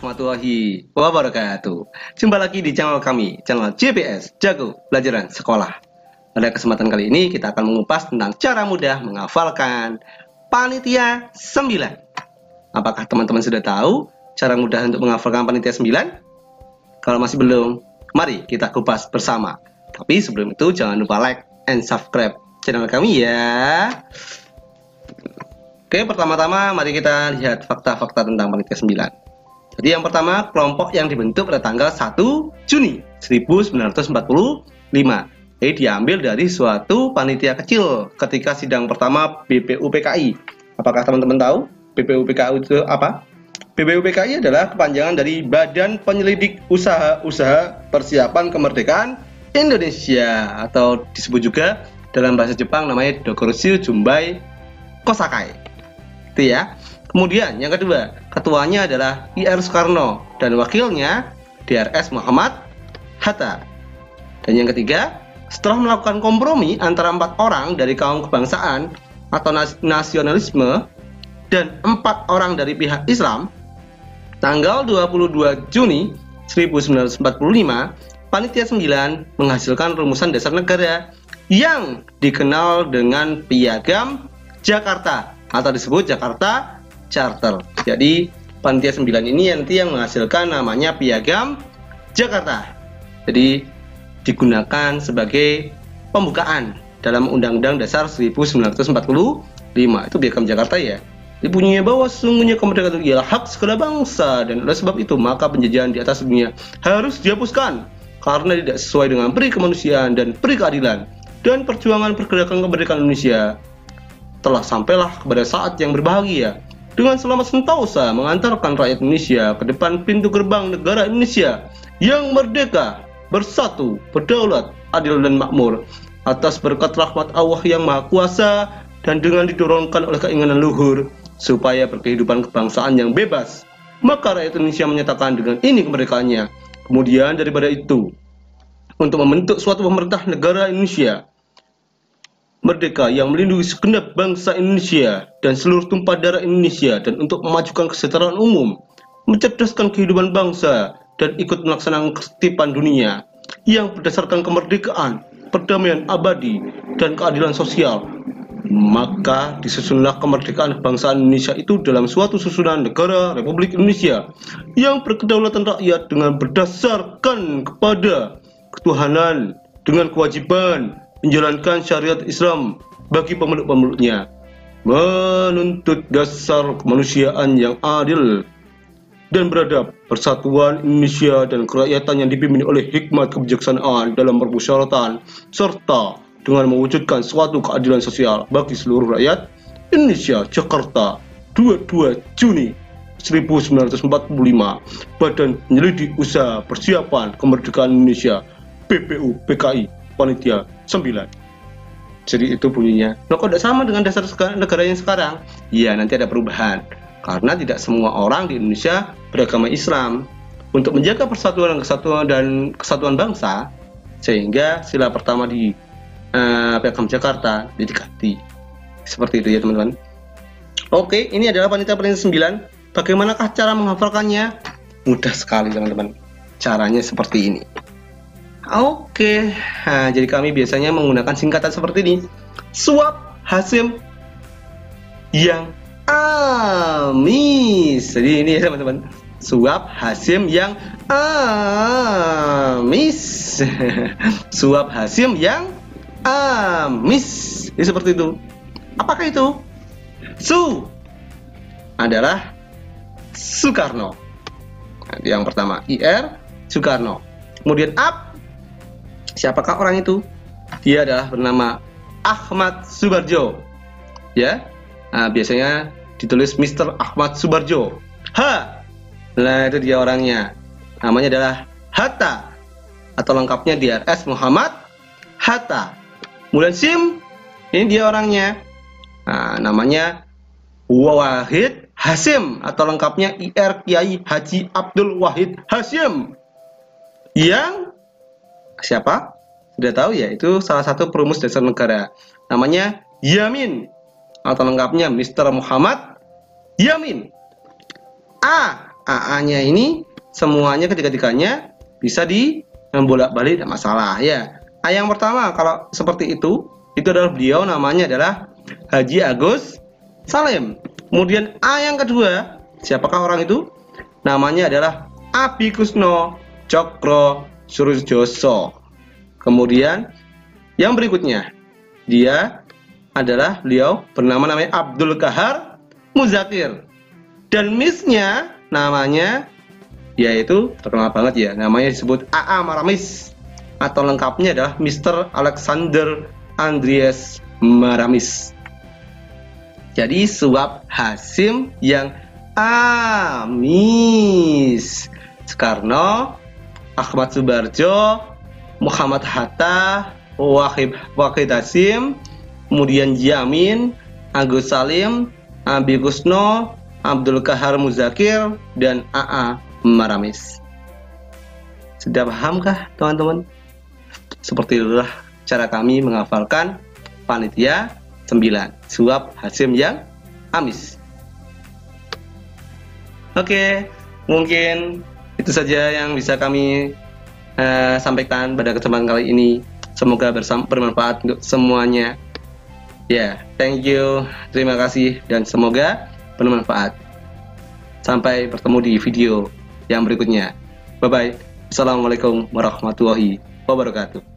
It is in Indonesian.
warahmatullahi wabarakatuh. Jumpa lagi di channel kami, channel JBS Jago Pelajaran Sekolah. Pada kesempatan kali ini kita akan mengupas tentang cara mudah menghafalkan Panitia 9. Apakah teman-teman sudah tahu cara mudah untuk menghafalkan Panitia 9? Kalau masih belum, mari kita kupas bersama. Tapi sebelum itu jangan lupa like and subscribe channel kami ya. Oke, pertama-tama mari kita lihat fakta-fakta tentang Panitia 9. Jadi yang pertama, kelompok yang dibentuk pada tanggal 1 Juni 1945. Jadi diambil dari suatu panitia kecil ketika sidang pertama BPUPKI. Apakah teman-teman tahu BPUPKI itu apa? BPUPKI adalah kepanjangan dari Badan Penyelidik Usaha-Usaha Persiapan Kemerdekaan Indonesia, atau disebut juga dalam bahasa Jepang namanya Dokuroshi Jumbai Kosakai. Itu ya. Kemudian yang kedua, ketuanya adalah IR Soekarno dan wakilnya DRS Muhammad Hatta. Dan yang ketiga, setelah melakukan kompromi antara 4 orang dari kaum kebangsaan atau nasionalisme dan 4 orang dari pihak Islam, tanggal 22 Juni 1945, Panitia 9 menghasilkan rumusan dasar negara yang dikenal dengan Piagam Jakarta atau disebut Jakarta Charter. Jadi Panitia 9 ini nanti yang menghasilkan namanya Piagam Jakarta. Jadi digunakan sebagai pembukaan dalam Undang-Undang Dasar 1945. Itu Piagam Jakarta ya. Dibunyinya bahwa sesungguhnya kemerdekaan itu ialah hak segala bangsa, dan oleh sebab itu maka penjajahan di atas dunia harus dihapuskan karena tidak sesuai dengan peri kemanusiaan dan peri keadilan, dan perjuangan pergerakan kemerdekaan Indonesia telah sampailah kepada saat yang berbahagia dengan selamat sentosa mengantarkan rakyat Indonesia ke depan pintu gerbang negara Indonesia yang merdeka, bersatu, berdaulat, adil dan makmur atas berkat rahmat Allah yang Maha Kuasa, dan dengan didorongkan oleh keinginan luhur supaya berkehidupan kebangsaan yang bebas, maka rakyat Indonesia menyatakan dengan ini kemerdekaannya. Kemudian daripada itu, untuk membentuk suatu pemerintah negara Indonesia merdeka yang melindungi segenap bangsa Indonesia dan seluruh tumpah darah Indonesia, dan untuk memajukan kesejahteraan umum, mencerdaskan kehidupan bangsa, dan ikut melaksanakan ketertiban dunia yang berdasarkan kemerdekaan, perdamaian abadi, dan keadilan sosial. Maka disusunlah kemerdekaan kebangsaan Indonesia itu dalam suatu susunan negara Republik Indonesia yang berkedaulatan rakyat dengan berdasarkan kepada ketuhanan, dengan kewajiban menjalankan syariat Islam bagi pemeluk-pemeluknya, menuntut dasar kemanusiaan yang adil dan beradab, persatuan Indonesia dan kerakyatan yang dipimpin oleh hikmat kebijaksanaan dalam permusyawaratan, serta dengan mewujudkan suatu keadilan sosial bagi seluruh rakyat Indonesia. Jakarta, 22 Juni 1945. Badan Penyelidik Usaha Persiapan Kemerdekaan Indonesia, BPUPKI, Panitia 9. Jadi itu bunyinya. Nah, kok tidak sama dengan dasar negara yang sekarang? Ya, nanti ada perubahan. Karena tidak semua orang di Indonesia beragama Islam. Untuk menjaga persatuan dan kesatuan bangsa, sehingga sila pertama di Piagam Jakarta diganti. Seperti itu ya teman-teman. Oke, ini adalah Panitia 9. Bagaimanakah cara menghafalkannya? Mudah sekali teman-teman. Caranya seperti ini. Oke, nah, jadi kami biasanya menggunakan singkatan seperti ini. Suap Hasim yang amis. Jadi ini ya teman-teman. Suap Hasim yang amis. Suap Hasim yang amis. Ini seperti itu. Apakah itu? Su adalah Soekarno. Nah, yang pertama IR Soekarno. Kemudian ap, siapakah orang itu? Dia adalah bernama Ahmad Subarjo. Ya, nah, biasanya ditulis Mr. Ahmad Subarjo. H, nah itu dia orangnya. Namanya adalah Hatta, atau lengkapnya DRS Muhammad Hatta. Kemudian Sim, ini dia orangnya. Nah, namanya Wahid Hasim, atau lengkapnya IR Kiai Haji Abdul Wahid Hasim. Yang siapa? Sudah tahu ya, itu salah satu perumus dasar negara. Namanya Yamin, atau lengkapnya Mr. Muhammad Yamin. A, AA-nya ini semuanya ketiga-tiganya bisa bolak-balik, tidak masalah ya. A yang pertama kalau seperti itu adalah beliau namanya adalah Haji Agus Salim. Kemudian A yang kedua, siapakah orang itu? Namanya adalah Abi Kusno Cokro Surjoso. Kemudian yang berikutnya, dia adalah beliau namanya Abdul Kahar Muzakir. Dan Miss-nya namanya yaitu terkenal banget ya, namanya disebut AA Maramis atau lengkapnya adalah Mr. Alexander Andreas Maramis. Jadi suap Hasim yang amis. Soekarno, Ahmad Subarjo, Muhammad Hatta, Wahid Hasim, kemudian Yamin, Agus Salim, Abi Kusno, Abdul Kahar Muzakir, dan AA Maramis. Sudah pahamkah teman-teman? Seperti itulah cara kami menghafalkan panitia 9 suap Hasim yang amis. Oke, mungkin itu saja yang bisa kami sampaikan pada kesempatan kali ini. Semoga bermanfaat untuk semuanya. Ya, thank you, terima kasih, dan semoga bermanfaat. Sampai bertemu di video yang berikutnya. Bye bye. Assalamualaikum warahmatullahi wabarakatuh.